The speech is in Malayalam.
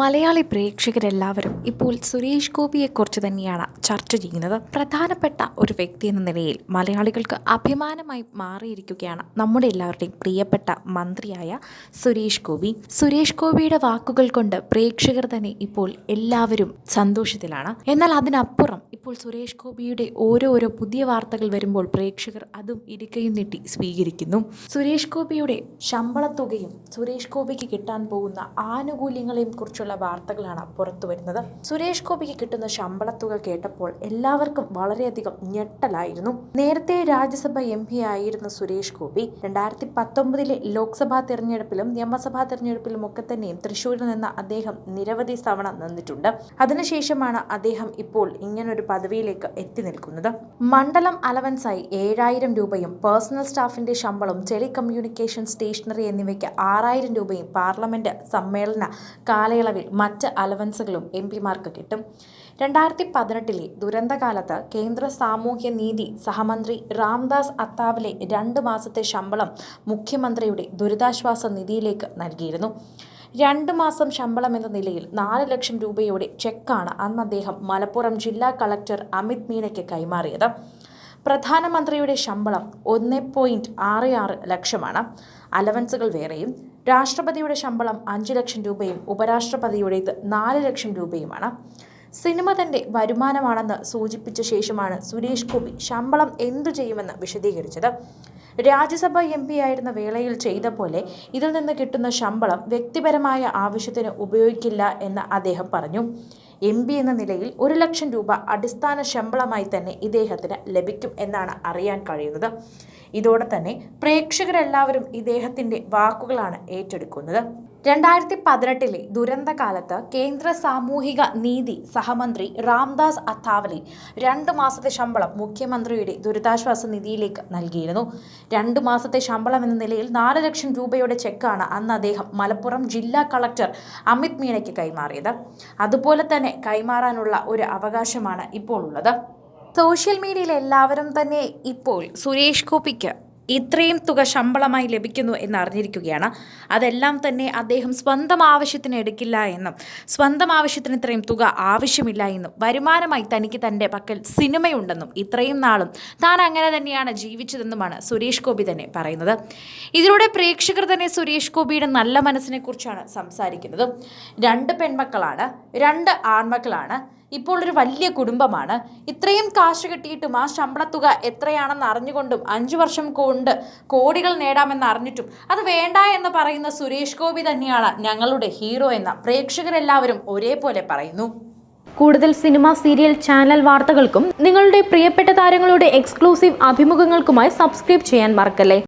മലയാളി പ്രേക്ഷകരെല്ലാവരും ഇപ്പോൾ സുരേഷ് ഗോപിയെക്കുറിച്ച് തന്നെയാണ് ചർച്ച ചെയ്യുന്നത്. പ്രധാനപ്പെട്ട ഒരു വ്യക്തി എന്ന നിലയിൽ മലയാളികൾക്ക് അഭിമാനമായി മാറിയിരിക്കുകയാണ് നമ്മുടെ എല്ലാവരുടെയും പ്രിയപ്പെട്ട മന്ത്രിയായ സുരേഷ് ഗോപി. സുരേഷ് ഗോപിയുടെ വാക്കുകൾ കൊണ്ട് പ്രേക്ഷകർ തന്നെ ഇപ്പോൾ എല്ലാവരും സന്തോഷത്തിലാണ്. എന്നാൽ അതിനപ്പുറം ഇപ്പോൾ സുരേഷ് ഗോപിയുടെ ഓരോരോ പുതിയ വാർത്തകൾ വരുമ്പോൾ പ്രേക്ഷകർ അതും ഇരിക്കയും നീട്ടി സ്വീകരിക്കുന്നു. സുരേഷ് ഗോപിയുടെ ശമ്പളത്തുകയും സുരേഷ് ഗോപിക്ക് കിട്ടാൻ പോകുന്ന ആനുകൂല്യങ്ങളെയും കുറിച്ചുള്ള വാർത്തകളാണ് പുറത്തു വരുന്നത്. സുരേഷ് ഗോപിക്ക് കിട്ടുന്ന ശമ്പളത്തുക കേട്ടപ്പോൾ എല്ലാവർക്കും വളരെയധികം ഞെട്ടലായിരുന്നു. നേരത്തെ രാജ്യസഭ MP ആയിരുന്ന സുരേഷ് ഗോപി 2019 ലോക്സഭാ തെരഞ്ഞെടുപ്പിലും നിയമസഭാ തെരഞ്ഞെടുപ്പിലും ഒക്കെ തന്നെയും തൃശ്ശൂരിൽ നിന്ന് അദ്ദേഹം നിരവധി തവണ നിന്നിട്ടുണ്ട്. അതിനുശേഷമാണ് അദ്ദേഹം ഇപ്പോൾ ഇങ്ങനൊരു പദവിയിലേക്ക് എത്തി നിൽക്കുന്നത്. മണ്ഡലം അലവൻസായി 7000 രൂപയും പേഴ്സണൽ സ്റ്റാഫിന്റെ ശമ്പളം, ടെലികമ്മ്യൂണിക്കേഷൻ, സ്റ്റേഷനറി എന്നിവയ്ക്ക് 6000 രൂപയും പാർലമെന്റ് സമ്മേളന കാലയളവിൽ മറ്റ് അലവൻസുകളും MP-മാർക്ക് കിട്ടും. 2018 ദുരന്തകാലത്ത് കേന്ദ്ര സാമൂഹ്യ നീതി സഹമന്ത്രി രാംദാസ് അത്താവലെ 2 മാസത്തെ ശമ്പളം മുഖ്യമന്ത്രിയുടെ ദുരിതാശ്വാസ നിധിയിലേക്ക് നൽകിയിരുന്നു. 2 മാസം ശമ്പളം എന്ന നിലയിൽ 4 ലക്ഷം രൂപയുടെ ചെക്കാണ് അന്ന് അദ്ദേഹം മലപ്പുറം ജില്ലാ കളക്ടർ അമിത് മീണയ്ക്ക് കൈമാറിയത്. പ്രധാനമന്ത്രിയുടെ ശമ്പളം 1.66 ലക്ഷമാണ്. അലവൻസുകൾ വേറെയും. രാഷ്ട്രപതിയുടെ ശമ്പളം 5 ലക്ഷം രൂപയും ഉപരാഷ്ട്രപതിയുടേത് 4 ലക്ഷം രൂപയുമാണ്. സിനിമ തന്റെ വരുമാനമാണെന്ന് സൂചിപ്പിച്ച ശേഷമാണ് സുരേഷ് ഗോപി ശമ്പളം എന്തു ചെയ്യുമെന്ന് വിശദീകരിച്ചത്. രാജ്യസഭ MP ആയിരുന്ന വേളയിൽ ചെയ്ത പോലെ ഇതിൽ നിന്ന് കിട്ടുന്ന ശമ്പളം വ്യക്തിപരമായ ആവശ്യത്തിന് ഉപയോഗിക്കില്ല എന്ന് അദ്ദേഹം പറഞ്ഞു. MP എന്ന നിലയിൽ 1 ലക്ഷം രൂപ അടിസ്ഥാന ശമ്പളമായി തന്നെ ഇദ്ദേഹത്തിന് ലഭിക്കും എന്നാണ് അറിയാൻ കഴിയുന്നത്. ഇതോടെ തന്നെ പ്രേക്ഷകരെല്ലാവരും ഇദ്ദേഹത്തിന്റെ വാക്കുകളാണ് ഏറ്റെടുക്കുന്നത്. 2018 ദുരന്തകാലത്ത് കേന്ദ്ര സാമൂഹിക നീതി സഹമന്ത്രി രാംദാസ് അത്താവലെ 2 മാസത്തെ ശമ്പളം മുഖ്യമന്ത്രിയുടെ ദുരിതാശ്വാസ നിധിയിലേക്ക് നൽകിയിരുന്നു. 2 മാസത്തെ ശമ്പളം എന്ന നിലയിൽ 4 ലക്ഷം രൂപയുടെ ചെക്കാണ് അന്ന് അദ്ദേഹം മലപ്പുറം ജില്ലാ കളക്ടർ അമിത് മീണയ്ക്ക് കൈമാറിയത്. അതുപോലെ തന്നെ കൈമാറാനുള്ള ഒരു അവകാശമാണ് ഇപ്പോൾ ഉള്ളത്. സോഷ്യൽ മീഡിയയിൽ എല്ലാവരും തന്നെ ഇപ്പോൾ സുരേഷ് ഗോപിക്ക് ഇത്രയും തുക ശമ്പളമായി ലഭിക്കുന്നു എന്നറിഞ്ഞിരിക്കുകയാണ്. അതെല്ലാം തന്നെ അദ്ദേഹം സ്വന്തം ആവശ്യത്തിന് എടുക്കില്ല എന്നും സ്വന്തം ആവശ്യത്തിന് ഇത്രയും തുക ആവശ്യമില്ല എന്നും വരുമാനമായി തനിക്ക് തൻ്റെ പക്കൽ സിനിമയുണ്ടെന്നും ഇത്രയും നാളും താൻ അങ്ങനെ തന്നെയാണ് ജീവിച്ചതെന്നുമാണ് സുരേഷ് ഗോപി തന്നെ പറയുന്നത്. ഇതിലൂടെ പ്രേക്ഷകർ തന്നെ സുരേഷ് ഗോപിയുടെ നല്ല മനസ്സിനെ കുറിച്ചാണ് സംസാരിക്കുന്നത്. 2 പെൺമക്കളാണ്, 2 ആൺമക്കളാണ്, ഇപ്പോൾ ഒരു വലിയ കുടുംബമാണ്. ഇത്രയും കാശ് കിട്ടിയിട്ടും ആ ശമ്പളത്തുക എത്രയാണെന്ന് അറിഞ്ഞുകൊണ്ടും 5 വർഷം കൊണ്ട് കോടികൾ നേടാമെന്ന് അറിഞ്ഞിട്ടും അത് വേണ്ട എന്ന് പറയുന്ന സുരേഷ് ഗോപി തന്നെയാണ് ഞങ്ങളുടെ ഹീറോ എന്ന് പ്രേക്ഷകരെല്ലാവരും ഒരേപോലെ പറയുന്നു. കൂടുതൽ സിനിമ, സീരിയൽ, ചാനൽ വാർത്തകൾക്കും നിങ്ങളുടെ പ്രിയപ്പെട്ട താരങ്ങളുടെ എക്സ്ക്ലൂസീവ് അഭിമുഖങ്ങൾക്കുമായി സബ്സ്ക്രൈബ് ചെയ്യാൻ മറക്കല്ലേ.